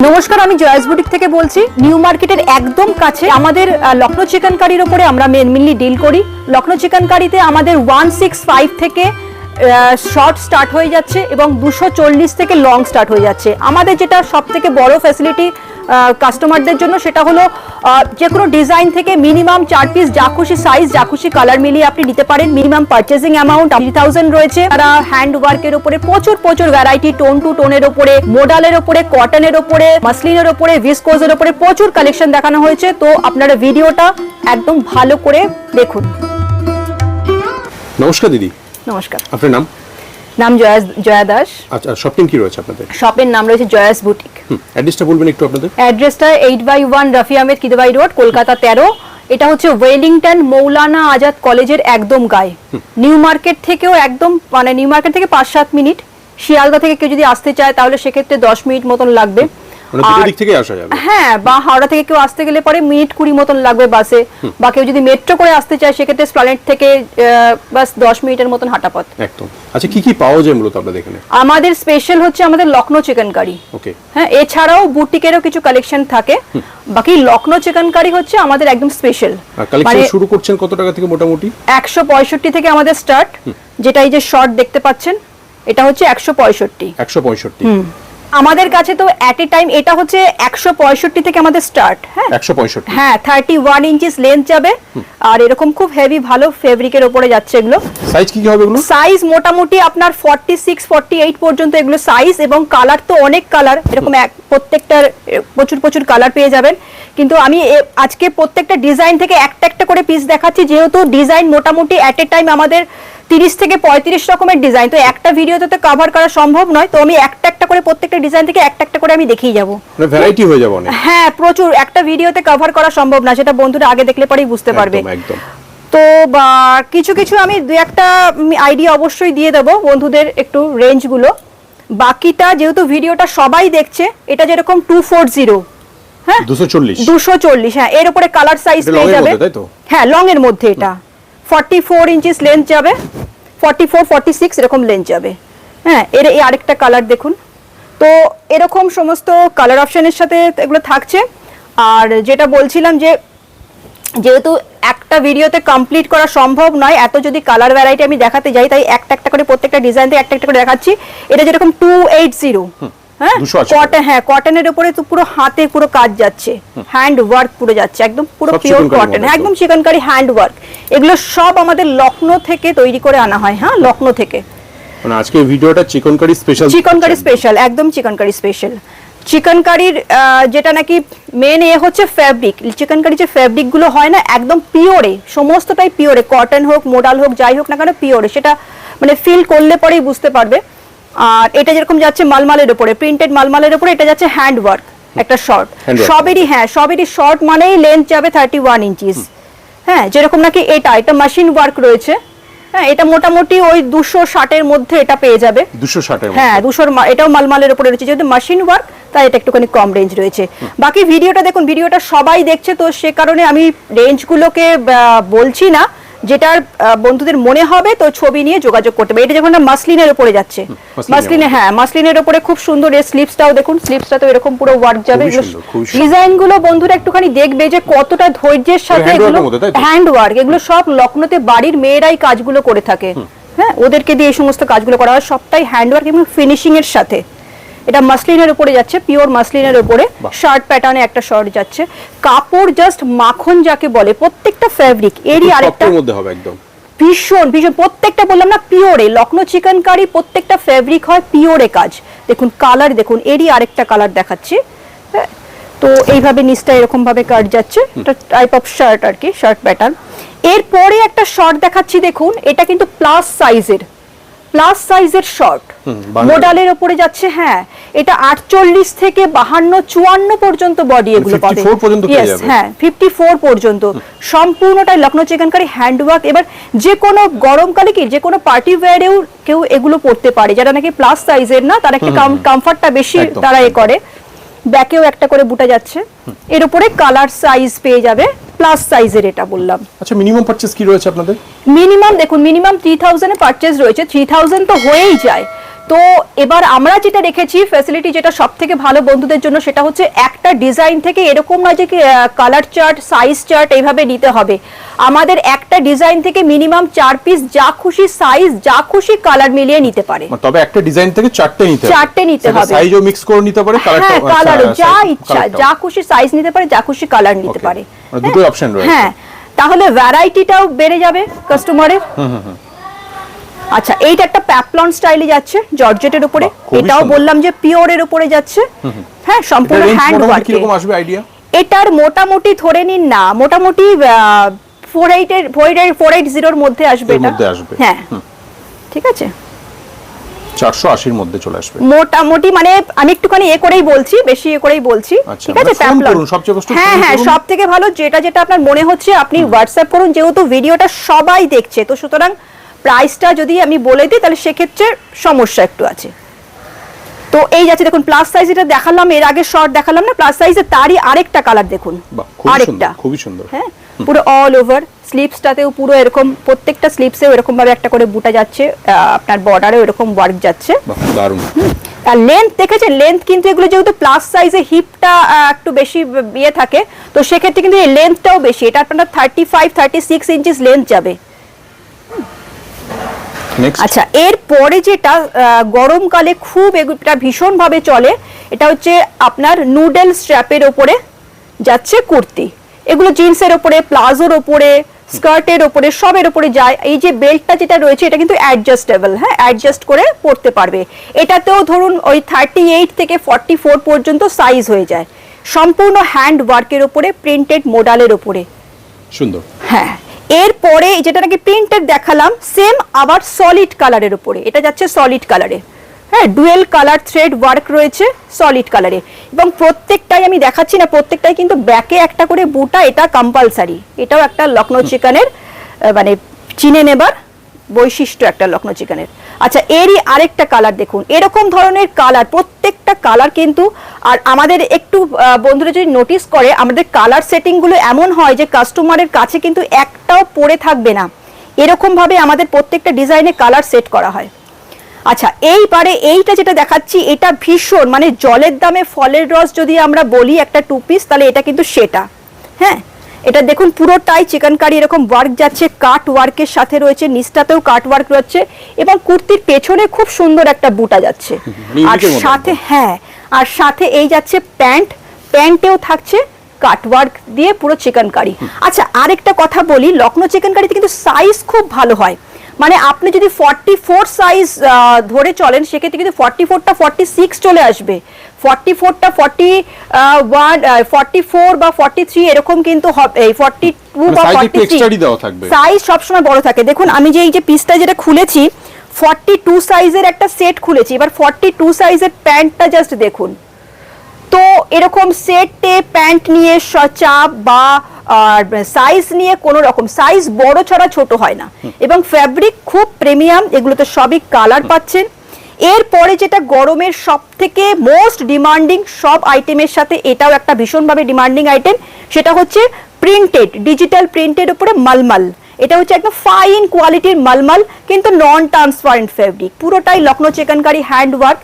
নমস্কার, আমি জয়াস বুটিক থেকে বলছি। নিউ মার্কেটের একদম কাছে আমাদের লখনৌ চিকেন কারির উপরে আমরা মেনলি ডিল করি। লখনৌ চিকেন কারিতে আমাদের 165 থেকে শর্ট স্টার্ট হয়ে যাচ্ছে এবং 240 থেকে লং স্টার্ট হয়ে যাচ্ছে। আমাদের যেটা সব থেকে বড় ফ্যাসিলিটি কাস্টমারদের জন্য সেটা হলো যে কোনো ডিজাইন থেকে মিনিমাম 4 পিস যা খুশি সাইজ যা খুশি কালার মিলিয়ে আপনি নিতে পারেন। মিনিমাম পারচেজিং অ্যামাউন্ট 3000 রয়েছে। তারা হ্যান্ড ওয়ার্কের উপরে প্রচুর ভ্যারাইটি, টোন টু টোনের উপরে, মোডালের উপরে, কটনের উপরে, মাসলিনের উপরে, ভিসকোজের উপরে প্রচুর কালেকশন দেখানো হয়েছে। তো আপনারা ভিডিওটা একদম ভালো করে দেখুন। নমস্কার দিদি। নমস্কার। আপনার নাম? নাম জয়া দাস। আচ্ছা, শপিং কি রয়েছে আপনাদের? শপের নাম রয়েছে জয়াস বুটিক। অ্যাড্রেসটা বলবেন একটু আপনাদের? অ্যাড্রেসটা 8/1 রফি আহমেদ কিদওয়াই রোড, কলকাতা 13। এটা হচ্ছে ওয়েলিংটন মৌলানা আজাদ কলেজের একদম গায়ে। নিউ মার্কেট থেকেও একদম মানে নিউ মার্কেট থেকে 5-7 মিনিট। শিয়ালদা থেকে কেউ যদি আসতে চায় তাহলে সেক্ষেত্রে 10 মিনিট মতন লাগবে। মানে দুটো দিক থেকে আসা যাবে। হ্যাঁ, বা হাওড়া থেকে কেউ আসতে গেলে পরে মিনিট 20 মতন লাগবে বাসে, বা কেউ যদি মেট্রো করে আসতে চায় সেক্ষেত্রে স্প্ল্যানেড থেকে বাস 10 মিনিটের মতন হাঁটা পথ। একদম। আচ্ছা, কি কি পাওয়া যায় মূলত আপনাদের এখানে? আমাদের স্পেশাল হচ্ছে আমাদের লখনৌ চিকেন কারি। ওকে। হ্যাঁ, এছাড়াও বুটিকেরও কিছু কালেকশন থাকে। বাকি লখনৌ চিকেন কারি হচ্ছে আমাদের একদম স্পেশাল। কালেকশন শুরু করছেন কত টাকা থেকে মোটামুটি? 165 থেকে আমাদের স্টার্ট। যেটা এই যে শর্ট দেখতে পাচ্ছেন এটা হচ্ছে 165। 165। আমাদের কাছে তো এট এ টাইম এটা হচ্ছে 165 থেকে আমাদের স্টার্ট। হ্যাঁ 165। হ্যাঁ, 31 ইঞ্চিস লেন্থ যাবে। আর এরকম খুব হেভি ভালো ফেব্রিকের উপরে যাচ্ছে এগুলো। সাইজ কি কি হবে এগুলো? সাইজ মোটামুটি আপনার 46 48 পর্যন্ত এগুলো সাইজ, এবং কালার তো অনেক কালার, এরকম প্রত্যেকটার প্রচুর কালার পেয়ে যাবেন। কিন্তু আমি আজকে প্রত্যেকটা ডিজাইন থেকে একটা করে পিস দেখাচ্ছি, যেহেতু ডিজাইন মোটামুটি এট এ টাইম আমাদের 30 থেকে 35 রকমের ডিজাইন, তো একটা ভিডিওতে তো কভার করা সম্ভব নয়। তো আমি একটা করে প্রত্যেকটা ডিজাইন থেকে একটা করে আমি দেখিয়ে যাব। মানে ভ্যারাইটি হয়ে যাবে অনেক। হ্যাঁ, প্রচুর, একটা ভিডিওতে কভার করা সম্ভব না, সেটা বন্ধুরা আগে দেখলে পরেই বুঝতে পারবে। একদম। তো কিছু আমি দুই একটা আইডিয়া অবশ্যই দিয়ে দেবো বন্ধুদের, একটু রেঞ্জগুলো। বাকিটা যেহেতু ভিডিওটা সবাই দেখছে, এটা যেরকম 240, হ্যাঁ 240, হ্যাঁ এর উপরে কালার সাইজ পেয়ে যাবে। হ্যাঁ, লং এর মধ্যে এটা 44 ইঞ্চিস লেন্থ যাবে, 44 46 এরকম লেন্থ যাবে। হ্যাঁ, এর এই আরেকটা কালার দেখুন। তো এরকম সমস্ত কালার অপশনের সাথে এগুলো থাকছে। আর যেটা বলছিলাম যে যেহেতু একটা ভিডিওতে কমপ্লিট করা সম্ভব নয়, এত যদি কালার ভ্যারাইটি আমি দেখাতে যাই, তাই একটা করে প্রত্যেকটা ডিজাইন থেকে একটা করে দেখাচ্ছি। এটা যেরকম 280, হ্যাঁ কটনের উপরে তো পুরো হাতে পুরো কাজ যাচ্ছে, হ্যান্ড ওয়ার্ক পুরো যাচ্ছে, একদম পুরো পিওর কটন, একদম চিকেনকারি হ্যান্ড ওয়ার্ক। এগুলো সব আমাদের লখনৌ থেকে তৈরি করে আনা হয়। হ্যাঁ, লখনৌ থেকে। মানে আজকে ভিডিওটা চিকেনকারি স্পেশাল, একদম চিকেনকারি স্পেশাল। চিকেন কারির যেটা নাকি মেন হচ্ছে ফ্যাব্রিক। চিকেন কারি যে ফ্যাব্রিক গুলো হয় না, একদম পিওরে, সমস্তটাই পিওরে, কটন হোক মোডাল হোক যাই হোক না কেন পিওরে, সেটা মানে ফিল করলে পরেই বুঝতে পারবে। আর এটা যেরকম যাচ্ছে মালমালের উপরে, প্রিন্টেড মালমালের উপরে, এটা যাচ্ছে হ্যান্ড ওয়ার্ক একটা শর্ট। সবেরই শর্ট মানেই লেন্থ যাবে 31 ইঞ্চিস। হ্যাঁ, যেরকম নাকি এটা মেশিন ওয়ার্ক রয়েছে। হ্যাঁ, এটা মোটামুটি ওই 260 এর মধ্যে এটা পেয়ে যাবে। 260 হ্যাঁ 200, এটাও মালমালের উপরে রয়েছে, যেহেতু মেশিন ওয়ার্ক তাই এটা একটুখানি কম রেঞ্জ রয়েছে। বাকি ভিডিওটা দেখুন, ভিডিওটা সবাই দেখছে, তো সে কারণে আমি রেঞ্জগুলোকে বলছি না। যেটার বন্ধুদের মনে হবে তো ছবি নিয়ে যোগাযোগ করতে হবে। এটা যখন মাসলিনের উপরে যাচ্ছে, মাসলিনের উপরে খুব সুন্দর। এই স্লিপসটাও দেখুন, স্লিপসটা তো এরকম পুরো ওয়ার্ক যাবে। ডিজাইনগুলো বন্ধুরা একটুখানি দেখবে যে কতটা ধৈর্যের সাথে এগুলো হ্যান্ড ওয়ার্ক। এগুলো সব লখনৌতে বাড়ির মেয়েরাই কাজগুলো করে থাকে। হ্যাঁ, ওদেরকে দিয়ে এই সমস্ত কাজগুলো করা হয়, সবটাই হ্যান্ড ওয়ার্ক এবং ফিনিশিং এর সাথে। এটা মাসলিনের উপরে যাচ্ছে, পিওর মাসলিনের উপরে শার্ট প্যাটার্নে একটা শর্ট যাচ্ছে। কাপড় জাস্ট মাখন যাকে বলে, প্রত্যেকটা ফ্যাব্রিক এরই আরেকটা মধ্যে হবে একদম ভীষণ প্রত্যেকটা বললাম না পিওরে। লখনৌ চিকেন কারি প্রত্যেকটা ফ্যাব্রিক হয় পিওরে কাজ। দেখুন কালার দেখুন, এরই আরেকটা কালার দেখাচ্ছি। তো এইভাবে নিচটা এরকম ভাবে কাট যাচ্ছে, এটা টাইপ অফ শার্ট আর কি, শার্ট প্যাটার্ন। এরপরে একটা শর্ট দেখাচ্ছি, দেখুন এটা কিন্তু প্লাস সাইজের শর্ট মোডালের উপরে যাচ্ছে। হ্যাঁ, এটা 48 থেকে 52 54 পর্যন্ত বডি এগুলো পাবে। হ্যাঁ 54 পর্যন্ত সম্পূর্ণটাই Lucknow chikankari hand work. এবার যে কোনো গরমকালে কি যে কোনো পার্টি ওয়্যারেও কেউ এগুলো পরতে পারে, যারা নাকি প্লাস সাইজের না, তারা একটু কমফর্টটা বেশি তারা করে। ব্যাকেও একটা করে বুটা যাচ্ছে, এর উপরে কালার সাইজ পেয়ে যাবে প্লাস সাইজের, এটা বললাম। আচ্ছা, মিনিমাম পারচেজ কি রয়েছে আপনাদের? মিনিমাম দেখুন, মিনিমাম 3000 এ পারচেজ রয়েছে। 3000 তো হয়েই যায়, তো এবার আমরা যেটা রেখেছি ফ্যাসিলিটি যেটা সব থেকে ভালো বন্ধুদের জন্য, সেটা হচ্ছে একটা ডিজাইন থেকে এরকম নয় যে কালার চার্ট, সাইজ চার্ট এইভাবে নিতে হবে। আমাদের একটা ডিজাইন থেকে মিনিমাম 4 পিস যা খুশি সাইজ, যা খুশি কালার মিলিয়ে নিতে পারে। তবে একটা ডিজাইন থেকে চারটে নিতে হবে, সাইজও মিক্স করে নিতে পারে, কালারও যা ইচ্ছা, যা খুশি সাইজ নিতে পারে, যা খুশি কালার নিতে পারে, দুটোই অপশন রয়েছে। হ্যাঁ, তাহলে ভ্যারাইটিটাও বেড়ে যাবে কাস্টমারের। আচ্ছা, এইটা একটা প্যাপলন স্টাইলে যাচ্ছে জর্জেটের উপরে, এটাও বললাম যে পিওরের উপরে যাচ্ছে। হ্যাঁ, সম্পূর্ণ হ্যান্ড ওয়ার্ক। কিরকম আসবে আইডিয়া? এটার মোটামুটি ধরে নিন না, মোটামুটি 480 এর মধ্যে আসবে এটা। হ্যাঁ, ঠিক আছে, 480 এর মধ্যে চলে আসবে মোটামুটি। মানে আমি একটুখানি করেই বলছি, বেশি করেই বলছি, ঠিক আছে। প্যাপলন হ্যাঁ হ্যাঁ, সব থেকে ভালো যেটা আপনার মনে হচ্ছে আপনি হোয়াটসঅ্যাপ করুন, যেহেতু ভিডিওটা সবাই দেখছে, তো সুতরাং প্রাইসটা যদি আমি বলে দিই তাহলে সেক্ষেত্রে সমস্যা একটু আছে। তো এই যাচ্ছে, দেখুন প্লাস সাইজ, এটা দেখালাম এর আগে শর্ট দেখালাম না, প্লাস সাইজে তারই আরেকটা কালার দেখুন, আরেকটা খুবই সুন্দর। হ্যাঁ, পুরো অল ওভার স্লিভসটাতেও পুরো এরকম, প্রত্যেকটা স্লিভসেও এরকম ভাবে একটা করে বুটা যাচ্ছে, আপনার বর্ডারেও এরকম ওয়ার্ক যাচ্ছে, দারুণ। আর লেন্থ দেখেছেন, লেন্থ কিন্তু এগুলো যেহেতু প্লাস সাইজে হিপটা একটু বেশি ইয়ে থাকে, তো সেক্ষেত্রে কিন্তু এই লেন্থটাও বেশি, এটা আপনার 35-36 ইঞ্চিস লেন্থ যাবে। আচ্ছা, এর পরে যেটা গরমকালে খুব এটা ভীষণ ভাবে চলে, এটা হচ্ছে আপনার নুডল স্ট্র্যাপের উপরে যাচ্ছে কুর্তি। এগুলো জিন্সের উপরে, প্লাজোর উপরে, স্কার্টের উপরে, সবের উপরে যায়। এই যে বেল্টটা যেটা রয়েছে এটা কিন্তু অ্যাডজাস্টেবল, হ্যাঁ, অ্যাডজাস্ট করে পরতে পারবে। এটাতেও ধরুন ওই 38 থেকে 44 পর্যন্ত সাইজ হয়ে যায়। সম্পূর্ণ হ্যান্ড ওয়ার্কের উপরে, প্রিন্টেড মোডালের উপরে, সুন্দর। হ্যাঁ, এরপরে যেটা নাকি প্রিন্টেড দেখালাম, সেম আবার সলিড কালারের উপরে, এটা যাচ্ছে সলিড কালারে। হ্যাঁ, ডুয়েল কালার থ্রেড ওয়ার্ক রয়েছে সলিড কালারে, এবং প্রত্যেকটাই আমি দেখাচ্ছি না, প্রত্যেকটাই কিন্তু ব্যাকে একটা করে বুটা, এটা কম্পালসারি। এটাও একটা লখনৌ চিকেনের মানে চিনে নেবার বৈশিষ্ট্য একটা লখনৌ চিকেনের। আচ্ছা, এরই আরেকটা কালার দেখুন, এরকম ধরনের কালার, প্রত্যেকটা কালার কিন্তু। আর আমাদের একটু বন্ধুরা যদি নোটিস করে, আমাদের কালার সেটিং গুলো এমন হয় যে কাস্টমারের কাছে কিন্তু একটাও পড়ে থাকবে না, এরকম ভাবে আমাদের প্রত্যেকটা ডিজাইনে কালার সেট করা হয়। আচ্ছা, এইবারে এইটা যেটা দেখাচ্ছি, এটা ভীষণ মানে জলের দামে ফলের রস যদি আমরা বলি একটা 2 পিস, তাহলে এটা কিন্তু সেটা। হ্যাঁ, এটা দেখুন পুরোটাই চিকেন কারি এরকম ওয়ার্ক যাচ্ছে, কাট ওয়ার্কের সাথে রয়েছে, নিচটাতেও কাট ওয়ার্ক রয়েছে, এবং কুর্তির পেছনে খুব সুন্দর একটা বুটা যাচ্ছে। আর সাথে হ্যাঁ, আর সাথে এই যাচ্ছে প্যান্ট, প্যান্টেও থাকছে কাট ওয়ার্ক দিয়ে পুরো চিকেন কারি। আচ্ছা, আরেকটা কথা বলি, লখনৌ চিকেন কারিতে কিন্তু সাইজ খুব ভালো হয়। মানে আপনি যদি 44 সাইজ ধরে চলেন, সেক্ষেত্রে কিন্তু 44টা 46 চলে আসবে, 44টা 44 বা 43 এরকম কিন্তু হবে, 42 বা 43 সাইজ সবসময় বড় থাকে। দেখুন আমি যে এই যে পিসটা যেটা খুলেছি, 42 সাইজের একটা সেট খুলেছি, এবার 42 সাইজের প্যান্টটা জাস্ট দেখুন। তো এরকম সেটে প্যান্ট নিয়ে চাপ বা সাইজ নিয়ে কোনো রকম সাইজ বড় ছড়া ছোট হয় না, এবং ফ্যাব্রিক খুব প্রিমিয়াম, এগুলোতে সবই কালার পাচ্ছেন। এরপরে যেটা গরমের সব থেকে মোস্ট ডিমান্ডিং সব আইটেমের সাথে এটাও একটা ভীষণভাবে ডিমান্ডিং আইটেম, সেটা হচ্ছে প্রিন্টেড, ডিজিটাল প্রিন্টের উপরে মালমাল। এটা হচ্ছে একদম ফাইন কোয়ালিটির মালমাল, কিন্তু নন ট্রান্সপারেন্ট ফেব্রিক, পুরোটাই Lucknow chikankari hand work.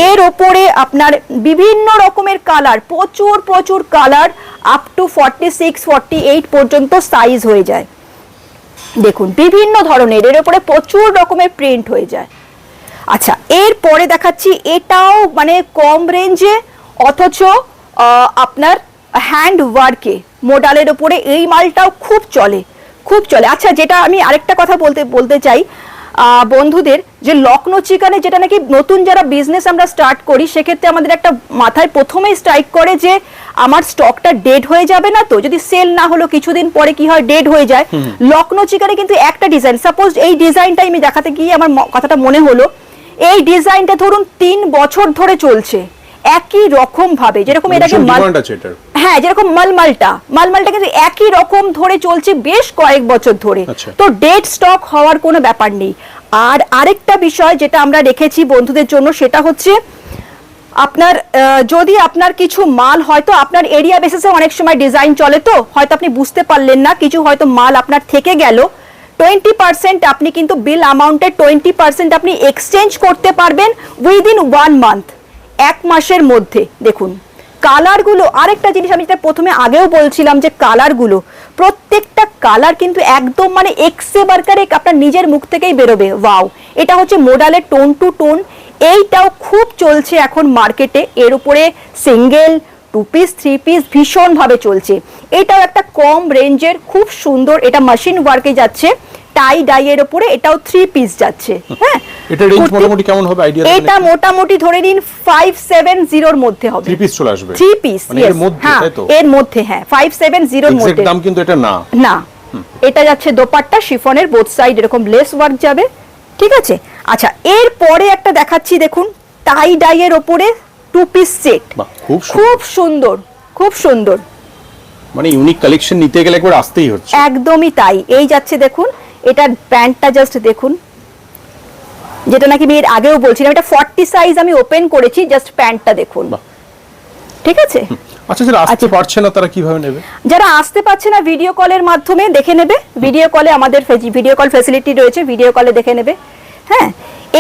এর ওপরে আপনার বিভিন্ন রকমের কালার, প্রচুর প্রচুর কালার, আপ টু 46-48 পর্যন্ত সাইজ হয়ে যায়। দেখুন বিভিন্ন ধরনের, এর উপরে প্রচুর রকমের প্রিন্ট হয়ে যায়। আচ্ছা, এরপরে দেখাচ্ছি, এটাও মানে কম রেঞ্জে, অথচ আপনার হ্যান্ড ওয়ার্কে মোডালের উপরে, এই মালটাও খুব চলে, খুব চলে। আচ্ছা, যেটা আমি আরেকটা কথা বলতে চাই বন্ধুদের, যে লখনৌ চিকেনে যেটা নাকি নতুন যারা বিজনেস আমরা স্টার্ট করি, সেক্ষেত্রে আমাদের একটা মাথায় প্রথমেই স্ট্রাইক করে যে আমার স্টকটা ডেড হয়ে যাবে না, তো যদি সেল না হলো কিছুদিন পরে কি হয়, ডেড হয়ে যায়। লখনৌ চিকেনে কিন্তু একটা ডিজাইন, সাপোজ এই ডিজাইনটা আমি দেখাতে গিয়ে আমার কথাটা মনে হলো, এই ডিজাইনটা ধরুন 3 বছর ধরে চলছে একই রকম ভাবে, যেরকম এটাকে হ্যাঁ, যেরকম মালমালটা কিন্তু একই রকম ধরে চলছে বেশ কয়েক বছর ধরে, তো ডেড স্টক হওয়ার কোনো ব্যাপার নেই। আর আরেকটা বিষয় যেটা আমরা রেখেছি বন্ধুদের জন্য, সেটা হচ্ছে আপনার যদি আপনার কিছু মাল হয়তো আপনার এরিয়া বেসিসে অনেক সময় ডিজাইন চলে, তো হয়তো আপনি বুঝতে পারলেন না, কিছু হয়তো মাল আপনার থেকে গেল, 20% আপনি কিন্তু বিল অ্যামাউন্টের 20% আপনি এক্সচেঞ্জ করতে পারবেন উইদিন 1 মান্থ, 1 মাসের মধ্যে। দেখুন কালারগুলো, আরেকটা জিনিস আমি যেটা প্রথমে আগেও বলছিলাম যে কালারগুলো, প্রত্যেকটা কালার কিন্তু একদম মানে এক্সে বার্কারে আপনার নিজের মুখ থেকেই বেরোবে। ওয়াও, এটা হচ্ছে মোডালের টোন টু টোন, এইটাও খুব চলছে এখন মার্কেটে। এর উপরে সিঙ্গেল, 2 পিস, 3 পিস ভীষণভাবে চলছে। এটাও একটা কম রেঞ্জের, খুব সুন্দর, এটা মেশিন ওয়ার্কে যাচ্ছে, টাই ডাই এর উপরে, এটাও 3 পিস যাচ্ছে। হ্যাঁ, এটা রেঞ্জ মোটামুটি কেমন হবে আইডিয়া? এটা মোটামুটি ধরে নিন 570 এর মধ্যে হবে। 3 পিস চলে আসবে? 3 পিস, মানে এর মধ্যে, তাই তো? এর মধ্যে, হ্যাঁ 570 এর মধ্যে। এক্সাক্ট দাম কিন্তু এটা না। না, এটা যাচ্ছে দোপাট্টা শিফনের, বোথ সাইড এরকম লেস ওয়ার্ক যাবে, ঠিক আছে। আচ্ছা, এর পরে একটা দেখাচ্ছি, দেখুন টাই ডাই এর উপরে 2 পিস সেট, খুব সুন্দর, খুব সুন্দর। মানে ইউনিক কালেকশন নিতে গেলে একবার আসতেই হচ্ছে। একদমই তাই। এই যাচ্ছে দেখুন, এটার প্যান্টটা জাস্ট দেখুন, যেটা নাকি আমি এর আগেও বলছিলাম, এটা 40 সাইজ আমি ওপেন করেছি, জাস্ট প্যান্টটা দেখুন, ঠিক আছে। আচ্ছা, যারা আসতে পারছে না তারা কিভাবে নেবে? যারা আসতে পারছে না ভিডিও কলের মাধ্যমে দেখে নেবে, ভিডিও কলে আমাদের ভিডিও কল ফ্যাসিলিটি রয়েছে, ভিডিও কলে দেখে নেবে। হ্যাঁ,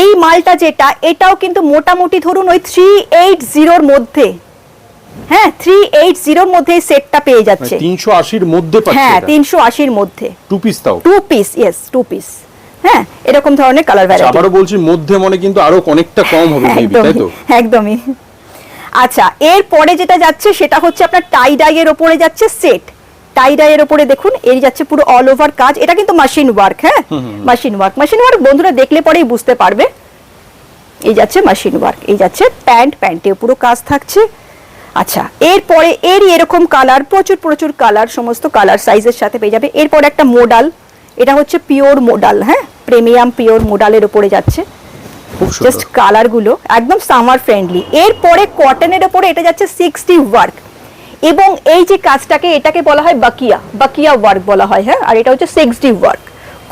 এই মালটা যেটা, এটাও কিন্তু মোটামুটি ধরুন ওই 380 এর মধ্যে, হ্যাঁ 380 এর মধ্যে এই সেটটা পেয়ে যাচ্ছে। 380 এর মধ্যে পাচ্ছে? হ্যাঁ 380 এর মধ্যে 2 পিস, তাও 2 পিস, ইয়েস 2 পিস। হ্যাঁ, এরকম ধরনের কালার ভ্যারাইটি। আবারও বলছি মধ্যে মানে কিন্তু আরো অনেকটা কম হবে মেবি, তাই তো? একদমই। আচ্ছা, এর পরে যেটা যাচ্ছে সেটা হচ্ছে আপনার টাই ডাই এর উপরে যাচ্ছে সেট, টাই ডাই এর উপরে দেখুন এই যাচ্ছে পুরো অল ওভার কাজ, এটা কিন্তু মেশিন ওয়ার্ক। হ্যাঁ, মেশিন ওয়ার্ক, মেশিন ওয়ার্ক বন্ধুরা দেখলে পরেই বুঝতে পারবে। এই যাচ্ছে মেশিন ওয়ার্ক, এই যাচ্ছে প্যান্ট, প্যান্টে পুরো কাজ থাকছে। আচ্ছা, এরপরে এরই এরকম কালার, প্রচুর প্রচুর কালার, সমস্ত কালার সাইজের সাথে পেয়ে যাবে। এরপরে একটা মোডাল, এটা হচ্ছে পিওর মোডাল, হ্যাঁ প্রিমিয়াম পিওর মোডালের উপরে যাচ্ছে, জাস্ট কালার গুলো একদম সামার ফ্রেন্ডলি। এরপরে কটনের উপরে এটা যাচ্ছে 60 ওয়ার্ক, এবং এই যে কাজটাকে, এটাকে বলা হয় বাকিয়া, বাকিয়া ওয়ার্ক বলা হয়। হ্যাঁ, আর এটা হচ্ছে 60 ওয়ার্ক,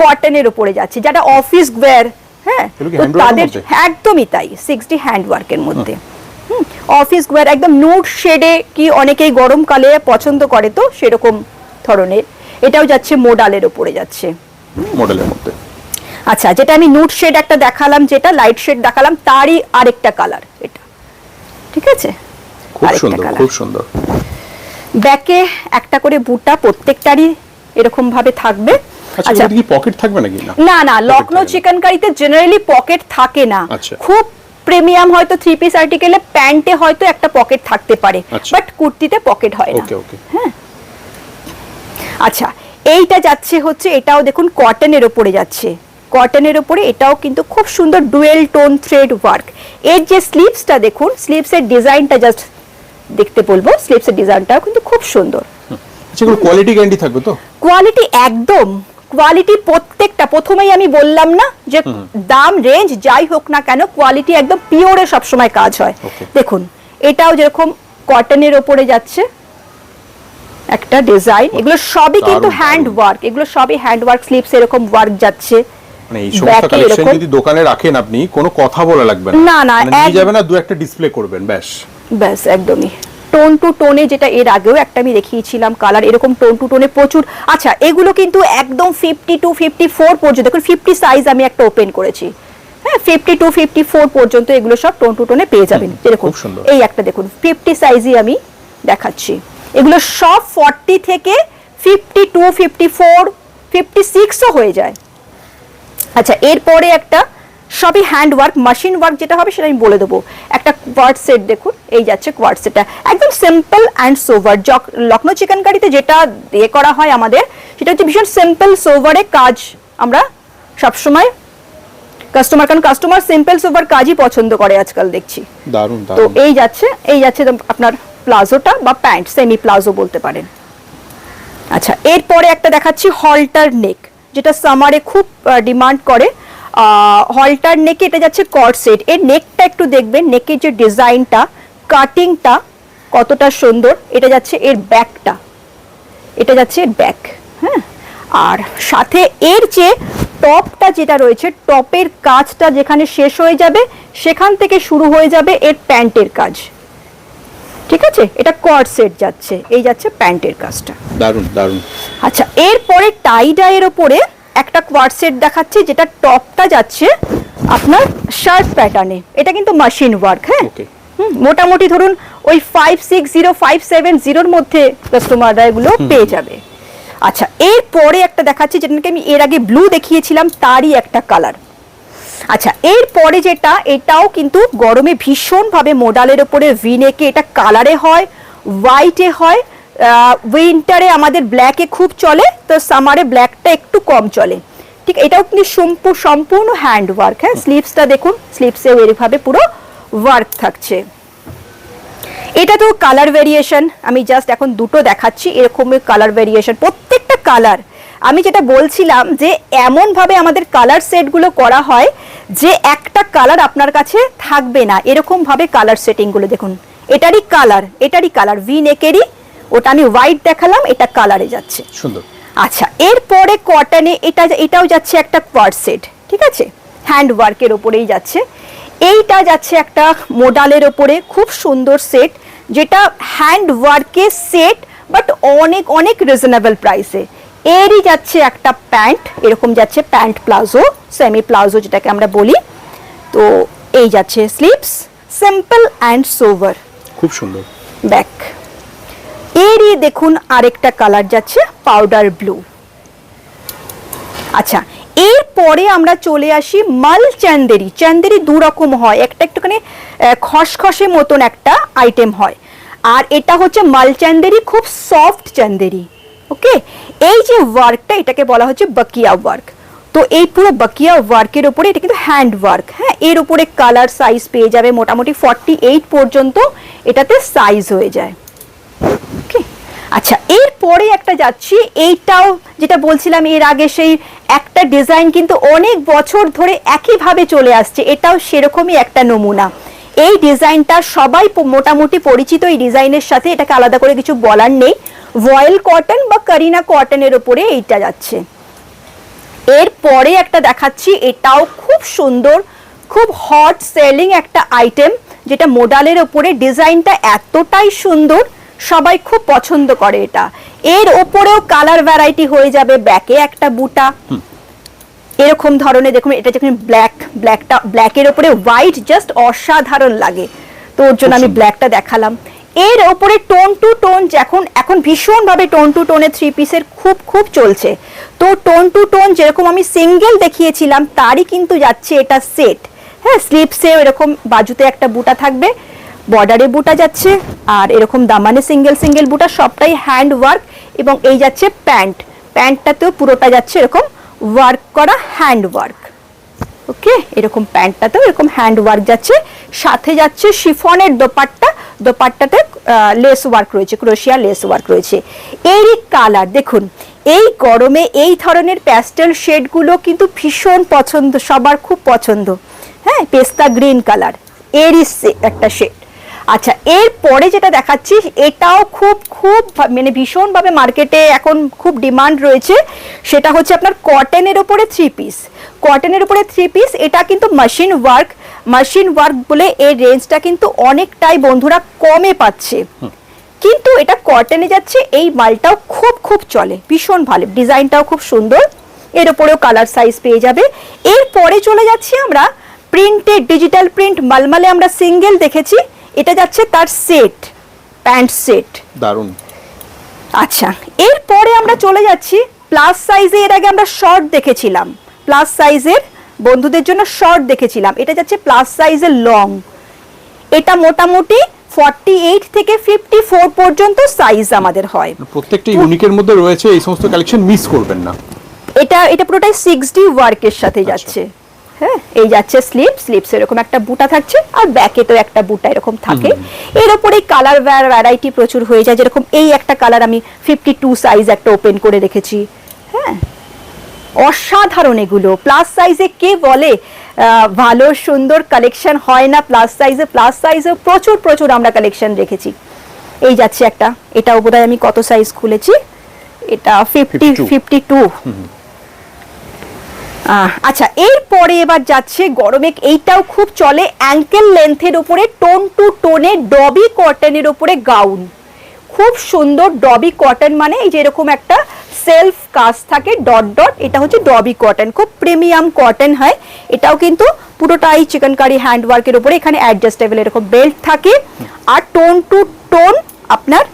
কটনের উপরে যাচ্ছে, যেটা অফিস ওয়্যার। হ্যাঁ, তাদের একদমই তাই, 60 হ্যান্ড ওয়ার্কের মধ্যে। অফিস ওয়্যার একদম নুড শেডে, কি অনেকেই গরমকালে পছন্দ করে, তো সেরকম ধরনের। এটাও যাচ্ছে মোডালের উপরে যাচ্ছে, মডেলের মধ্যে। আচ্ছা, যেটা আমি নুড শেড একটা দেখালাম, যেটা লাইট শেড দেখালাম, তারই আরেকটা কালার এটা, ঠিক আছে। খুব সুন্দর, খুব সুন্দর। ব্যাকে একটা করে বুটা প্রত্যেকটারই এরকম ভাবে থাকবে। আচ্ছা, এটা কি পকেট থাকবে নাকি? না না, লখনৌ চিকেন কারিতে জেনারেলি পকেট থাকে না। খুব প্রিমিয়াম হয়তো 3 পিস আর্টিকেলে প্যান্টে হয়তো একটা পকেট থাকতে পারে, বাট কুর্তিতে পকেট হয় না। হ্যাঁ, আচ্ছা, এইটা যাচ্ছে হচ্ছে, এটাও দেখুন কটনের উপরে যাচ্ছে, কটনের উপরে, এটাও কিন্তু খুব সুন্দর ডুয়েল টোন থ্রেড ওয়ার্ক। এর যে স্লিভসটা দেখুন, স্লিভসের ডিজাইনটা জাস্ট দেখতে বলবো, স্লিভসের ডিজাইনটাও কিন্তু খুব সুন্দর। আচ্ছা, এগুলো কোয়ালিটি গ্যারান্টি থাকবে তো? কোয়ালিটি একদম, কোয়ালিটি প্রত্যেকটা, প্রথমেই আমি বললাম না যে দাম রেঞ্জ যাই হোক না কেন, কোয়ালিটি একদম পিওরে সবসময় কাজ হয়। দেখুন এটাও যেরকম কটনের উপরে যাচ্ছে একটা ডিজাইন, এগুলো সবই কিন্তু হ্যান্ড ওয়ার্ক, এগুলো সবই হ্যান্ড ওয়ার্ক, স্লিভস এরকম ওয়ার্ক যাচ্ছে। মানে এই সমস্ত কালেকশন যদি দোকানে রাখেন আপনি, কোনো কথা বলা লাগবে না। না না, নিয়ে যাবেন না, দু একটা ডিসপ্লে করবেন, ব্যাস ব্যাস, একদমই। টোন টু টোনে, যেটা এর আগেও একটা আমি দেখিয়েছিলাম কালার, এরকম টোন টু টোনে প্রচুর। আচ্ছা, এগুলো কিন্তু একদম 50 to 54 পর্যন্ত, দেখুন 50 সাইজ আমি একটা ওপেন করেছি। হ্যাঁ, 50 to 54 পর্যন্ত এগুলো সব টোন টু টোনে পেয়ে যাবেন। এরকম এই একটা দেখুন 50 সাইজই আমি দেখাচ্ছি। এগুলো সব 40 থেকে 52, 54, 56ও হয়ে যায়। আচ্ছা, এরপরে একটা সবই হ্যান্ড ওয়ার্ক, মেশিন ওয়ার্ক যেটা হবে সেটা আমি বলে দেবো। একটা কোয়ার্ট সেট দেখুন, এই যাচ্ছে কোয়ার্ট সেটটা, একদম simple and sober. Lucknow chikan কারিতে যেটা দিয়ে করা হয় আমাদের, সেটা হচ্ছে ভীষণ সিম্পল সোভারে কাজ আমরা সবসময় কাস্টমার, কারণ কাস্টমার সিম্পল সোভার কাজই পছন্দ করে আজকাল দেখছি। দারুণ। তো এই যাচ্ছে আপনার প্লাজোটা বা প্যান্ট, সেমি প্লাজো বলতে পারেন। আচ্ছা, এরপরে একটা দেখাচ্ছি হলটার নেক, যেটা সামারে খুব ডিমান্ড করে। হলটার নেকে এটা যাচ্ছে কর্ড সেট। এর নেকটা একটু দেখবেন, নেকের যে ডিজাইনটা, কাটিংটা কতটা সুন্দর। এটা যাচ্ছে এর ব্যাকটা, এটা যাচ্ছে এর ব্যাক। হ্যাঁ, আর সাথে এর যে টপটা যেটা রয়েছে, টপের কাজটা যেখানে শেষ হয়ে যাবে সেখান থেকে শুরু হয়ে যাবে এর প্যান্টের কাজ, ঠিক আছে। এটা কর্ড সেট যাচ্ছে, এই যাচ্ছে প্যান্টের কাজটা। দারুণ দারুণ। আচ্ছা, এরপরে টাই ডাইয়ের উপরে একটা কোয়ার্ড সেট দেখাচ্ছি, যেটা টপটা যাচ্ছে আপনার শার্ট প্যাটার্নে। এটা কিন্তু মেশিন ওয়ার্ক, হ্যাঁ। মোটামুটি ধরুন ওই 560 570 মধ্যে কাস্টমাররা এগুলো পেয়ে যাবে। আচ্ছা, এরপরে একটা দেখাচ্ছি, যেটাকে আমি এর আগে ব্লু দেখিয়েছিলাম, তারই একটা কালার। আচ্ছা, এরপরে যেটা, এটাও কিন্তু গরমে ভীষণভাবে মোডালের ওপরে ভিনেকে, এটা কালারে হয়, হোয়াইটে হয়, উইন্টারে আমাদের ব্ল্যাকে খুব চলে, তো সামারে ব্ল্যাকটা একটু কম চলে। ঠিক, এটাও কিন্তু সম্পূর্ণ হ্যান্ড ওয়ার্ক, হ্যাঁ। স্লিভসটা দেখুন, স্লিভসেও এরভাবে পুরো ওয়ার্ক থাকছে। এটা তো কালার ভেরিয়েশন, আমি জাস্ট এখন দুটো দেখাচ্ছি, এরকমের কালার ভেরিয়েশন, প্রত্যেকটা কালার। আমি যেটা বলছিলাম যে এমনভাবে আমাদের কালার সেটগুলো করা হয় যে একটা কালার আপনার কাছে থাকবে না, এরকমভাবে কালার সেটিংগুলো দেখুন। এটারই কালার ভি নেকেরই, ওটা আমি হোয়াইট দেখালাম, এটা কালারে যাচ্ছে, সুন্দর। আচ্ছা, এরপরে কটনে এটাও যাচ্ছে একটা কোয়ার্ড সেট, ঠিক আছে, হ্যান্ড ওয়ার্কের ওপরেই যাচ্ছে। এইটা যাচ্ছে একটা মোডালের ওপরে, খুব সুন্দর সেট, যেটা হ্যান্ড ওয়ার্কের সেট, বাট অনেক অনেক রিজনেবল প্রাইসে। এরই যাচ্ছে একটা প্যান্ট, এরকম যাচ্ছে প্যান্ট প্লাজো, সেমি প্লাজো যেটাকে আমরা বলি। তো এই যাচ্ছে স্লিভস, সিম্পল অ্যান্ড সোভার, খুব সুন্দর ব্যাক। এরই দেখুন আরেকটা কালার যাচ্ছে পাউডার ব্লু। আচ্ছা, এরপরে আমরা চলে আসি মাল চান্দেরি। চান্দেরি দু রকম হয়, একটা একটুখানি খসখসে মতন একটা আইটেম হয়, আর এটা হচ্ছে মাল চান্দেরি, খুব সফট চান্দেরি। ওকে, এই যে ওয়ার্কটা, এটাকে বলা হচ্ছে বাকিয়া ওয়ার্ক। তো এই পুরো বাকিয়া ওয়ার্কের উপরে, এটা কিন্তু হ্যান্ড ওয়ার্ক, হ্যাঁ। এর উপরে কালার সাইজ পেয়ে যাবে মোটামুটি 48 পর্যন্ত এটাতে সাইজ হয়ে যায়। ওকে, আচ্ছা, এরপরে একটা যাচ্ছি, এইটাও যেটা বলছিলাম এর আগে, সেই একটা ডিজাইন কিন্তু অনেক বছর ধরে একইভাবে চলে আসছে, এটাও সেরকমই একটা নমুনা। এই ডিজাইনটা সবাই মোটামুটি পরিচিত এই ডিজাইনের সাথে, এটাকে আলাদা করে কিছু বলার নেই। ভয়েল কটন বা কারিনা কটনের ওপরে এইটা যাচ্ছে। এরপরে একটা দেখাচ্ছি, এটাও খুব সুন্দর, খুব হট সেলিং একটা আইটেম, যেটা মোডালের ওপরে, ডিজাইনটা এতটাই সুন্দর, সবাই খুব পছন্দ করে এটা। এর ওপরেও কালার ভ্যারাইটি হয়ে যাবে, ব্যাকে একটা বুটা এরকম ধরনের, দেখুন এটা যখন ব্ল্যাকের ওপরে হোয়াইট জাস্ট অসাধারণ লাগে, তো ওর জন্য আমি ব্ল্যাকটা দেখালাম। এর ওপরে টোন টু টোন, এখন ভীষণভাবে টোন টু টোনের থ্রি পিসের খুব চলছে। তো টোন টু টোন যেরকম আমি সিঙ্গেল দেখিয়েছিলাম, তারই কিন্তু যাচ্ছে এটা সেট, হ্যাঁ। স্লিভসেও এরকম বাজুতে একটা বুটা থাকবে, বর্ডারে বুটা যাচ্ছে, আর এরকম দামানে সিঙ্গেল বুটা, সবটাই হ্যান্ড ওয়ার্ক। এবং এই যাচ্ছে প্যান্টটাতেও পুরোটা যাচ্ছে এরকম ওয়ার্ক করা, হ্যান্ড ওয়ার্ক। ওকে, এরকম প্যান্টটাতেও এরকম হ্যান্ড ওয়ার্ক যাচ্ছে, সাথে যাচ্ছে শিফনের দোপাট্টাতে লেস ওয়ার্ক রয়েছে, ক্রোশিয়া লেস ওয়ার্ক রয়েছে। এরই কালার দেখুন, এই গরমে এই ধরনের প্যাস্টেল শেডগুলো কিন্তু ভীষণ পছন্দ, সবার খুব পছন্দ, হ্যাঁ। পেস্তা গ্রিন কালার, এরই একটা শেড। আচ্ছা, এরপরে যেটা দেখাচ্ছি, এটাও খুব মানে ভীষণভাবে মার্কেটে এখন খুব ডিমান্ড রয়েছে, সেটা হচ্ছে আপনার কটনের উপরে থ্রি পিস। এটা কিন্তু মেশিন ওয়ার্ক বলে এর রেঞ্জটা কিন্তু অনেকটাই বন্ধুরা কমে পাচ্ছে, কিন্তু এটা কটনে যাচ্ছে। এই মালটাও খুব চলে, ভীষণ ভালো, ডিজাইনটাও খুব সুন্দর, এর উপরেও কালার সাইজ পেয়ে যাবে। এরপরে চলে যাচ্ছি আমরা প্রিন্টেড, ডিজিটাল প্রিন্ট মালমালে আমরা সিঙ্গেল দেখেছি, এটা যাচ্ছে তার সেট, প্যান্ট সেট, দারুণ। আচ্ছা, এরপরে আমরা চলে যাচ্ছি প্লাস সাইজে। এর আগে আমরা শর্ট দেখেছিলাম, প্লাস সাইজের বন্ধুদের জন্য শর্ট দেখেছিলাম, এটা যাচ্ছে প্লাস সাইজের লং। এটা মোটামুটি 48 থেকে 54 পর্যন্ত সাইজ আমাদের হয়, প্রত্যেকটা ইউনিকের মধ্যে রয়েছে, এই সমস্ত কালেকশন মিস করবেন না। এটা পুরোটাই 6D ওয়ার্কের সাথে যাচ্ছে, হ্যাঁ। এই যাচ্ছে স্লিভস এরকম একটা বুটা থাকছে, আর ব্যাকে তো একটা বুটা এরকম থাকে। এর উপরে কালার ভ্যারাইটি প্রচুর হয়ে যায়, যেরকম এই একটা কালার আমি 52 সাইজ একটা ওপেন করে রেখেছি, হ্যাঁ। অসাধারণ এগুলো প্লাস সাইজে, কে বলে ভালো সুন্দর কালেকশন হয় না প্লাস সাইজে প্রচুর আমরা কালেকশন রেখেছি। এই যাচ্ছে একটা, এটাও বোধহয় আমি কত সাইজ খুলেছি, এটা 52। আচ্ছা, এরপরে এবার যাচ্ছে গরমে, এইটাও খুব চলে, অ্যাঙ্কেল লেন্থের উপরে টোন টু টোনে ডবি কটনের উপরে গাউন, খুব সুন্দর। ডবি কটন মানে এই যে এরকম একটা সেলফ কাজ থাকে ডট ডট, এটা হচ্ছে ডবি কটন, খুব প্রিমিয়াম কটন হয়। এটাও কিন্তু পুরোটাই চিকনকারি হ্যান্ডওয়ার্কের উপরে, এখানে অ্যাডজাস্টেবল এরকম বেল্ট থাকে, আর টোন টু টোন আপনার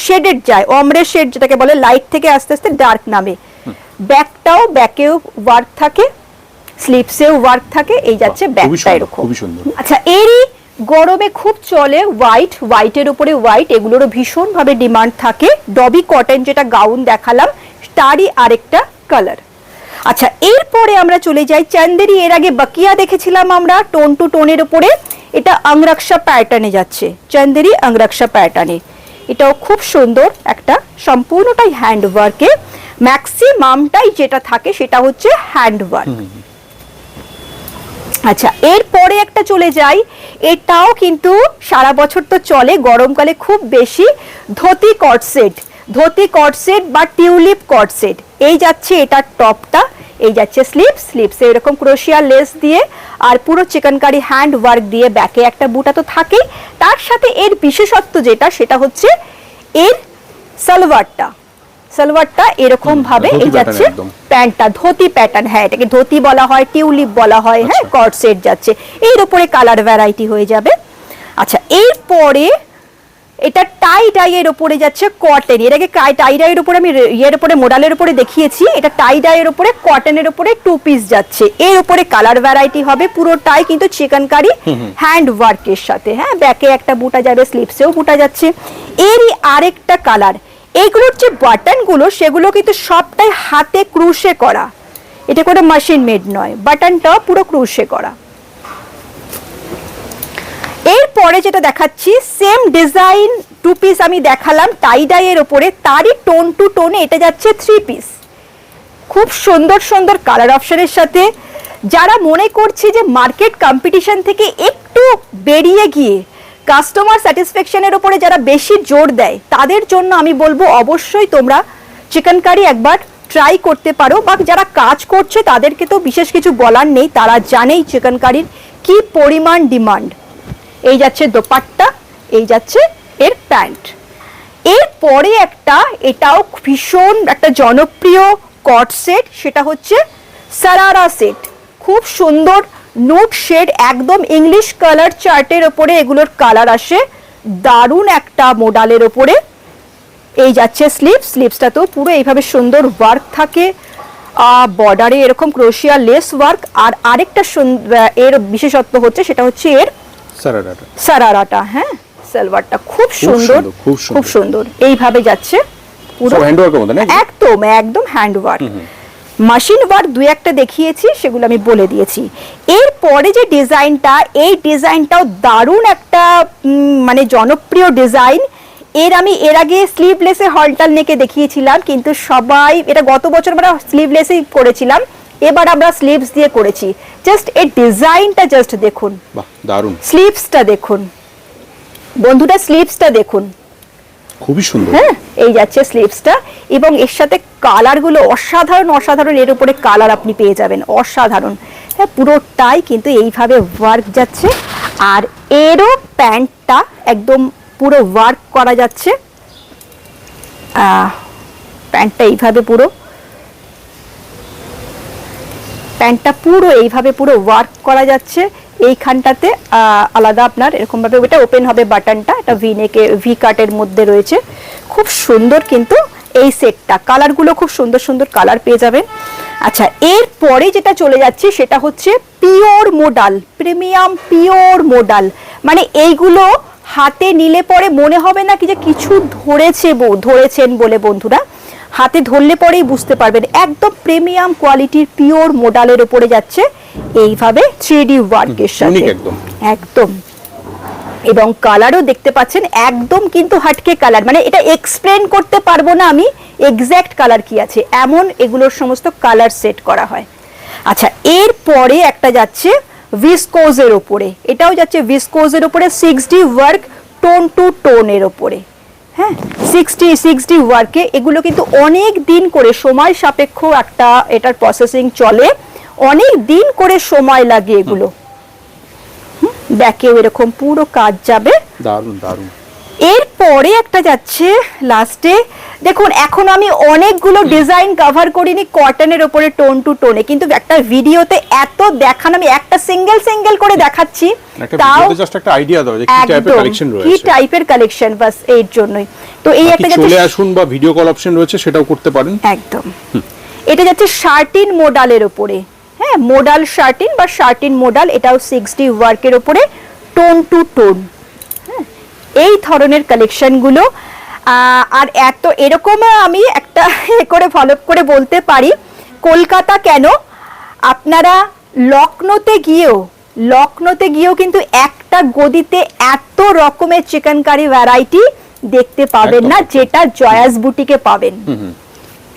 শেডেড যায়, অমরে শেড যেটাকে বলে, লাইট থেকে আস্তে আস্তে ডার্ক নামে। ব্যাকটাও, ব্যাকেও ওয়ার্ক থাকে, স্লিপসেও ওয়ার্ক থাকে, এই যাচ্ছে ব্যাকটা এরকম। আচ্ছা, এরই গরমে খুব চলে হোয়াইটের উপরে হোয়াইট, এগুলোরও ভীষণ ভাবে ডিমান্ড থাকে। ডবি কটন যেটা গাউন দেখালাম তারই আরেকটা কালার। আচ্ছা, এরপরে আমরা চলে যাই চান্দেরি। এর আগে বাকিয়া দেখেছিলাম আমরা টোন টু টোনের উপরে, এটা অঙ্গরক্ষা প্যাটার্নে যাচ্ছে, চান্দেরি অঙ্গরক্ষা প্যাটার্নে। এটাও খুব সুন্দর একটা, সম্পূর্ণটাই হ্যান্ডওয়ার্কে, ম্যাক্সিমামটাই যেটা থাকে সেটা হচ্ছে হ্যান্ডওয়ার্ক। আচ্ছা, এরপরে একটা চলে যাই, এটাও কিন্তু সারা বছর তো চলে, গরমকালে খুব বেশি, ধুতি কট সেট, ধুতি কট সেট বা টিউলিপ কট সেট। এই যাচ্ছে এটার টপটা, এই যাচ্ছে স্লিপসে এরকম ক্রোশিয়া লেস দিয়ে আর পুরো চিকনকারি হ্যান্ড ওয়ার্ক দিয়ে, ব্যাকে একটা বুটা তো থাকেই, তার সাথে এর বিশেষত্ব যেটা সেটা হচ্ছে এর সালোয়ারটা এরকম ভাবে, এই যাচ্ছে প্যান্টটা ধুতি প্যাটার্ন, হ্যাঁ এটাকে ধুতি বলা হয়, টিউলিপ বলা হয়, হ্যাঁ কট সেট যাচ্ছে, এর উপরে কালার ভ্যারাইটি হয়ে যাবে। আচ্ছা, এরপরে এটা টাই ডাইয়ের উপরে যাচ্ছে কটন। এর আগে টাই ডাইয়ের উপরে আমি ইয়ের উপরে মোডালের উপরে দেখিয়েছি, এটা টাই ডাইয়ের উপরে কটনের উপরে 2 পিস যাচ্ছে, এর উপরে কালার ভ্যারাইটি হবে, পুরোটাই কিন্তু চিকনকারি হ্যান্ড ওয়ার্কের সাথে, হ্যাঁ ব্যাকে একটা বুটা যাবে, স্লিপসেও বুটা যাচ্ছে। এরই আরেকটা কালার, এইগুলোর যে বাটনগুলো সেগুলো কিন্তু সবটাই হাতে ক্রুশে করা, এটা কোনো মেশিন মেড নয়, বাটনটা পুরো ক্রুশে করা। এরপরে যেটা দেখাচ্ছি সেম ডিজাইন 2 পিস আমি দেখালাম টাই ডাইয়ের উপরে, তারই টোন টু টোনে এটা যাচ্ছে 3 পিস, খুব সুন্দর সুন্দর কালার অপশনের সাথে। যারা মনে করছে যে মার্কেট কম্পিটিশন থেকে একটু বেরিয়ে গিয়ে কাস্টমার স্যাটিসফ্যাকশনের উপরে যারা বেশি জোর দেয়, তাদের জন্য আমি বলবো অবশ্যই তোমরা চিকনকারি একবার ট্রাই করতে পারো, বা যারা কাজ করছে তাদেরকে তো বিশেষ কিছু বলার নেই, তারা জানেই চিকনকারির কি পরিমাণ ডিমান্ড। এই যাচ্ছে দোপাট্টা, এই যাচ্ছে এর প্যান্ট। এরপরে একটা, এটাও ভীষণ একটা জনপ্রিয় কট সেট, সেটা হচ্ছে সারারা সেট, খুব সুন্দর নুট শেড, একদম ইংলিশ কালার চার্টের উপরে এগুলোর কালার আসে, দারুণ একটা মোডালের উপরে। এই যাচ্ছে স্লিপসটা তো পুরো এইভাবে সুন্দর ওয়ার্ক থাকে, বর্ডারে এরকম ক্রোশিয়া লেস ওয়ার্ক, আর আরেকটা এর বিশেষত্ব হচ্ছে সেটা হচ্ছে এর সারারাটা, হ্যাঁ সালোয়ারটা খুব সুন্দর, খুব সুন্দর এইভাবে যাচ্ছে পুরো হ্যান্ডওয়ার্কের মধ্যে, একদম হ্যান্ডওয়ার্ক। মেশিন ওয়ার্ক 2-1টা দেখিয়েছি, সেগুলো আমি বলে দিয়েছি। এরপরে যে ডিজাইনটা, এই ডিজাইনটাও দারুণ একটা মানে জনপ্রিয় ডিজাইন। আমি এর আগে স্লিভলেসে হলটাল নেকে দেখিয়েছিলাম, কিন্তু সবাই এটা গত বছর আমরা স্লিভলেসই করেছিলাম, এবার আমরা স্লিভস দিয়ে করেছি। জাস্ট এই ডিজাইনটা জাস্ট দেখুন, বাহ দারুণ। স্লিভসটা দেখুন বন্ধুরা, স্লিভসটা দেখুন, খুবই সুন্দর, হ্যাঁ এই যাচ্ছে স্লিভসটা, এবং এর সাথে কালারগুলো অসাধারণ, এর উপরে কালার আপনি পেয়ে যাবেন অসাধারণ, হ্যাঁ পুরোটাই কিন্তু এইভাবে ওয়ার্ক যাচ্ছে। আর এরও প্যান্টটা একদম পুরো ওয়ার্ক করা যাচ্ছে, প্যান্টটা এইভাবে পুরো ওয়ার্ক করা যাচ্ছে। এইখানটাতে আলাদা আপনার এরকম ভাবে ওটা ওপেন হবে বাটনটা, এটা ভি কাটের মধ্যে রয়েছে, খুব সুন্দর কিন্তু এই সেটটা। কালারগুলো খুব সুন্দর কালার পেয়ে যাবেন। আচ্ছা, এরপরে যেটা চলে যাচ্ছে সেটা হচ্ছে pure modal, premium pure modal, মানে এইগুলো হাতে নিলে পরে মনে হবে না কি যে কিছু ধরেছেন বলে, বন্ধুরা হাতে ধরলে পরেই বুঝতে পারবেন, একদম প্রিমিয়াম কোয়ালিটির পিওর মোডালের উপরে যাচ্ছে এইভাবে 3D ওয়ার্কের সাথে, একদম। এবং কালারও দেখতে পাচ্ছেন একদম কিন্তু হাটকে কালার, মানে এটা এক্সপ্লেন করতে পারবো না আমি এক্স্যাক্ট কালার কি আছে, এমন এগুলোর সমস্ত কালার সেট করা হয়। আচ্ছা, এরপরে একটা যাচ্ছে ভিসকোজের উপরে, এটাও যাচ্ছে ভিসকোজের উপরে 6D ওয়ার্ক, টোন টু টোনের উপরে, হ্যাঁ 6D ওয়ার্কে। এগুলো কিন্তু অনেক দিন করে সময় সাপেক্ষ একটা এটার প্রসেসিং চলে, অনেক দিন করে সময় লাগে এগুলো। ব্যাকেও এরকম পুরো কাজ যাবে, দারুণ। এরপরে একটা যাচ্ছে লাস্টে, দেখুন এখন আমি অনেকগুলো ডিজাইন কভার করিনি কটনের উপরে টোন টু টোনে, কিন্তু একটা ভিডিওতে এত দেখানো, আমি একটা সিঙ্গেল করে দেখাচ্ছি, তাও জাস্ট একটা আইডিয়া দাও যে কি টাইপের কালেকশন রয়েছে, কি টাইপের কালেকশন, বাস এর জন্যই। তো এই একটা যাচ্ছে, চলে আসুন বা ভিডিও কল অপশন রয়েছে সেটাও করতে পারেন একদম। এটা যাচ্ছে শার্টিন মোডালের উপরে, হ্যাঁ মোডাল শার্টিন বা শার্টিন মোডাল, এটাও 6D ওয়ার্কের উপরে টোন টু টোন, এই ধরনের কালেকশনগুলো। আর এত এরকম আমি একটা করে ফলো করে বলতে পারি, কলকাতা কেন, আপনারা লখনৌতে গিয়েও কিন্তু একটা গদিতে এত রকমের চিকেন কারি ভ্যারাইটি দেখতে পাবেন না, যেটা জয়াস বুটিকে পাবেন।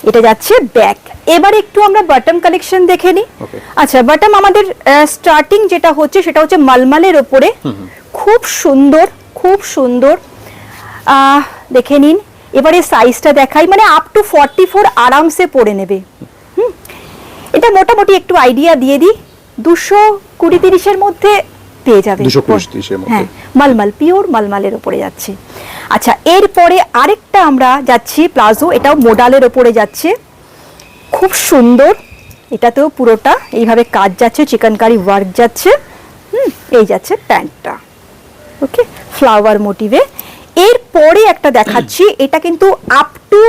এটা যাচ্ছে ব্যাক। এবার একটু আমরা বটম কালেকশন দেখে নিই। আচ্ছা, বটম আমাদের স্টার্টিং যেটা হচ্ছে সেটা হচ্ছে মালমালের উপরে, খুব সুন্দর দেখে নিন। এবারে সাইজটা দেখাই, মানে আপ টু 44 আরামসে পরে নেবে। এটা মোটামুটি একটু আইডিয়া দিয়ে দিই, 220-30 এর মধ্যে পেয়ে যাবে, 230 এর মধ্যে। হ্যাঁ, মালমাল, পিওর মালমালের উপরে যাচ্ছে। আচ্ছা, এরপরে আরেকটা আমরা যাচ্ছি প্লাজো, এটাও মোডালের উপরে যাচ্ছে, খুব সুন্দর। এটাতেও পুরোটা এইভাবে কাজ যাচ্ছে, চিকেনকারি ওয়ার্ক যাচ্ছে। এই যাচ্ছে প্যান্টটা, ওকে, ফ্লাওয়ার মোটিভে। এরপরে একটা দেখাচ্ছি, এটা কিন্তু আপ টু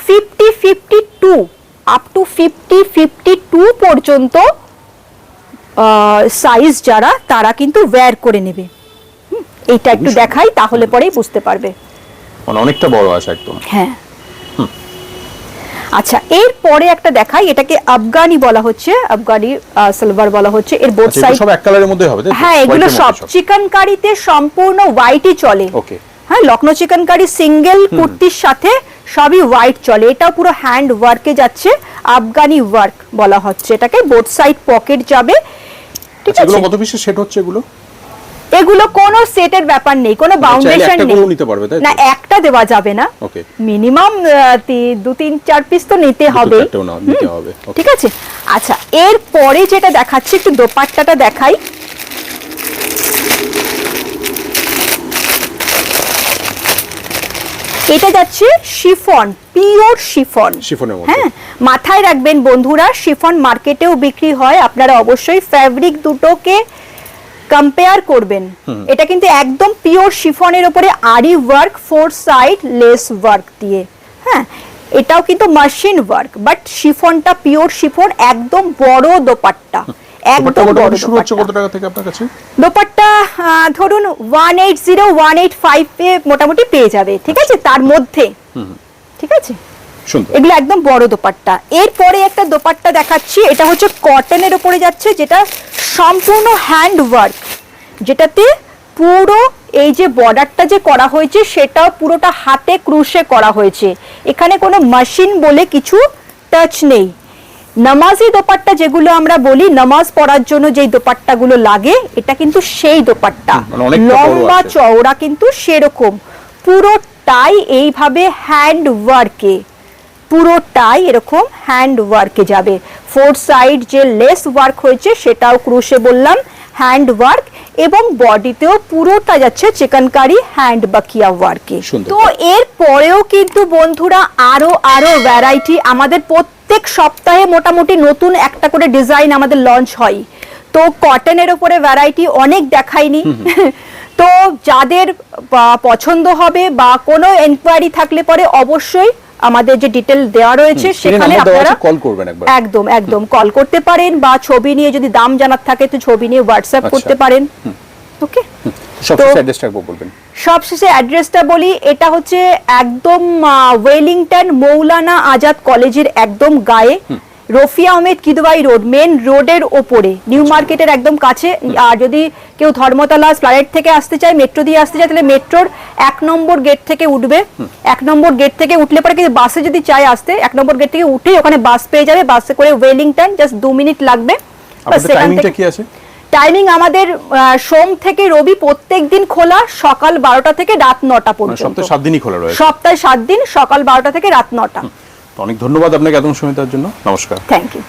50-52 পর্যন্ত সাইজ যারা, তারা কিন্তু ওয়্যার করে নেবে। এইটা একটু দেখাই, তাহলে পরেই বুঝতে পারবে, অনেকটা বড় আছে একদম। হ্যাঁ। আচ্ছা, এরপরে একটা দেখাই, এটাকে আফগানি বলা হচ্ছে, আফগানি সালোয়ার বলা হচ্ছে। এর বোথ সাইড সব এক কালারের মধ্যে হবে, হ্যাঁ, এগুলো সব চিকেন কারিতে সম্পূর্ণ হোয়াইটই চলে। ওকে, হ্যাঁ, লখনৌ চিকেন কারি সিঙ্গেল কুর্তির সাথে সবই হোয়াইট চলে। এটাও পুরো হ্যান্ড ওয়ার্কে যাচ্ছে, আফগানি ওয়ার্ক বলা হচ্ছে এটাকে। বোথ সাইড পকেট যাবে, ঠিক আছে। এগুলো কত পিসের সেট হচ্ছে এগুলো? এগুলো কোনো সেটের ব্যাপার নেই, কোনো বাউন্ডেশন নেই, না একটা দেওয়া যাবে না, মিনিমাম 2-3-4 পিস তো নিতে হবে, ঠিক আছে। আচ্ছা, এরপরে যেটা দেখাচ্ছি, একটু দোপাট্টাটা দেখাই। এটা যাচ্ছে শিফন, পিওর শিফন, হ্যাঁ, মাথায় রাখবেন বন্ধুরা, শিফন মার্কেটেও বিক্রি হয়, আপনারা অবশ্যই ফ্যাব্রিক দুটোকে কম্পেয়ার করবেন। এটা কিন্তু একদম পিওর শিফনের উপরে আরি ওয়ার্ক, 4 সাইড লেস ওয়ার্ক দিয়ে, হ্যাঁ, এটাও কিন্তু মেশিন ওয়ার্ক, বাট শিফনটা পিওর শিফন, একদম বড় দোপাট্টা, একদম বড়। শুরু হচ্ছে কত টাকা থেকে আপনার কাছে? দোপাট্টা ধরুন 180-185 এ মোটামুটি পেয়ে যাবে, ঠিক আছে, তার মধ্যে, ঠিক আছে। এগুলো একদম বড় দোপাট্টা। এরপরে একটা দোপাট্টা দেখাচ্ছি, এটা হচ্ছে কটনের উপরে যাচ্ছে, যেটা সম্পূর্ণ হ্যান্ড ওয়ার্ক, যেটাতে পুরো এই যে বর্ডারটা যে করা হয়েছে সেটাও পুরোটা হাতে ক্রুশে করা হয়েছে, এখানে কোনো মেশিন বলে কিছু টাচ নেই। নামাজি দোপাট্টা যেগুলো আমরা বলি, নামাজ পড়ার জন্য যেই দোপাট্টাগুলো লাগে, এটা কিন্তু সেই দোপাট্টা, লম্বা চওড়া কিন্তু সেরকম, পুরোটাই এইভাবে হ্যান্ড ওয়ার্কে, পুরোটাই এরকম হ্যান্ড ওয়ার্কে যাবে। 4 সাইড যে লেস ওয়ার্ক হয়েছে সেটাও ক্রুশে বললাম, হ্যান্ড ওয়ার্ক, এবং বডিতেও পুরোটা যাচ্ছে চিকেনকারি হ্যান্ড বাকিয়া ওয়ার্কে। তো এর পরেও কিন্তু বন্ধুরা আরো ভ্যারাইটি, আমাদের প্রত্যেক সপ্তাহে মোটামুটি নতুন একটা করে ডিজাইন আমাদের লঞ্চ হয়, তো কটনের উপরে ভ্যারাইটি অনেক দেখাইনি। তো যাদের পছন্দ হবে বা কোনো এনকোয়ারি থাকলে পরে অবশ্যই আমাদের যে ডিটেল দেওয়া রয়েছে সেখানে আপনারা কল করবেন, একবার একদম কল করতে পারেন, বা ছবি নিয়ে যদি দাম জানার থাকে তো ছবি নিয়ে হোয়াটসঅ্যাপ করতে পারেন, ওকে। সবশেষে অ্যাড্রেসটা বলবেন। সবশেষে অ্যাড্রেসটা বলি, এটা হচ্ছে একদম ওয়েলিংটন মৌলানা আজাদ কলেজের একদম গায়ে, রফিয়া আহমেদ কিদওয়াই রোড, মেন রোডের ওপরে, নিউ মার্কেটের একদম কাছে। আর যদি কেউ ধর্মতলা স্প্ল্যানেড থেকে আসতে চায়, মেট্রো দিয়ে আসতে চায়, তাহলে মেট্রোর 1 নম্বর গেট থেকে উঠবে। 1 নম্বর গেট থেকে উঠলে পরে কিন্তু বাসে যদি চায় আসতে, 1 নম্বর গেট থেকে উঠে ওখানে বাস পেয়ে যাবে, বাসে করে ওয়েলিংটন জাস্ট 2 মিনিট লাগবে। টাইমিংটা কি আছে? টাইমিং আমাদের সোম থেকে রবি প্রত্যেক দিন খোলা, সকাল 12টা থেকে রাত 9টা পর্যন্ত। সপ্তাহে 7 দিনই খোলা রয়েছে। সপ্তাহে 7 দিন, সকাল 12টা থেকে রাত 9টা। অনেক ধন্যবাদ আপনাকে এত সময় দেওয়ার জন্য। নমস্কার। Thank you.